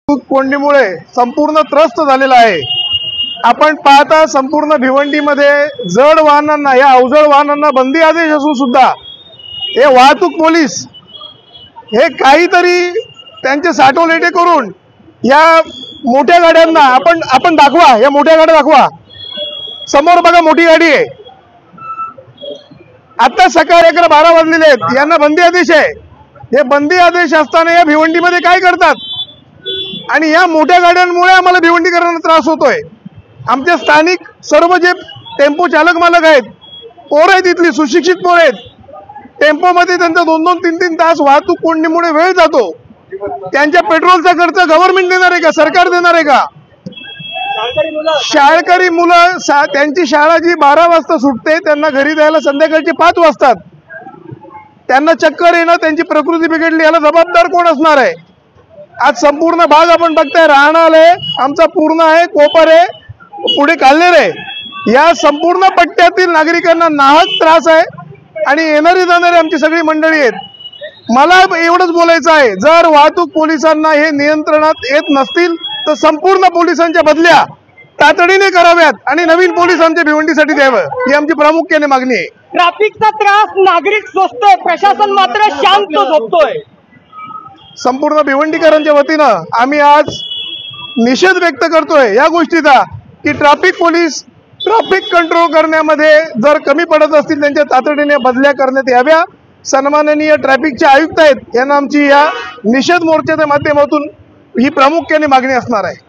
कोंडीमुळे संपूर्ण त्रस्त झालेला आहे। आपण पाहता संपूर्ण भिवंडीमध्ये जड वाहनांना या अवजड वाहनांना बंदी आदेश असून सुद्धा हे वाहतूक पोलीस हे काहीतरी त्यांचे साठवलेटे करून या मोठ्या गाड्यांना आपण दाखवा, या मोठ्या गाड्या दाखवा, समोर बघा मोठी गाडी आहे। आता सकाळ 11-12 वाजलेले आहेत, यांना बंदी आदेश आहे। हे बंदी आदेश असताना या भिवंडीमध्ये काय करतात? आणि या मोठ्या गाड्यांमुळे आम्हाला भिवंडीकरांना त्रास होतोय। आमचे स्थानिक सर्व जे टेम्पो चालक मालक आहेत, पोरं आहेत, इथली सुशिक्षित पोरं आहेत, टेम्पोमध्ये त्यांचा 2-2, 3-3 तास वाहतूक कोंडीमुळे वेळ जातो। त्यांच्या पेट्रोलचा खर्च गव्हर्नमेंट देणार आहे का? सरकार देणार आहे का? शाळकरी मुलं त्यांची शाळा जी 12 वाजता सुटते त्यांना घरी जायला संध्याकाळचे 5 वाजतात। त्यांना चक्कर येणं, त्यांची प्रकृती बिघडली, याला जबाबदार कोण असणार आहे? आज संपूर्ण भाग आपण बघताय, राहणार आहे आमचा पूर्ण आहे, कोपर आहे, पुढे काल्हेर आहे, या संपूर्ण पट्ट्यातील नागरिकांना नाहक त्रास आहे। आणि येणारी जाणारी आमची सगळी मंडळी आहेत। मला एवढंच बोलायचं आहे, जर वाहतूक पोलिसांना हे नियंत्रणात येत नसतील तर संपूर्ण पोलिसांच्या बदल्या तातडीने कराव्यात आणि नवीन पोलीस आमच्या भिवंडीसाठी द्यावं, ही आमची प्रामुख्याने मागणी आहे। ट्रॅफिकचा त्रास नागरिक सोसतोय, प्रशासन मात्र शांत झोपतोय। संपूर्ण भिवंडीकरांच्या वतीनं आम्ही आज निषेध व्यक्त करतोय या गोष्टीचा की ट्रॅफिक पोलीस ट्रॅफिक कंट्रोल करण्यामध्ये जर कमी पडत असतील त्यांच्या तातडीने बदल्या करण्यात याव्या। सन्माननीय ट्रॅफिकचे आयुक्त आहेत यांना आमची या निषेध मोर्चाच्या माध्यमातून ही प्रामुख्याने मागणी असणार आहे।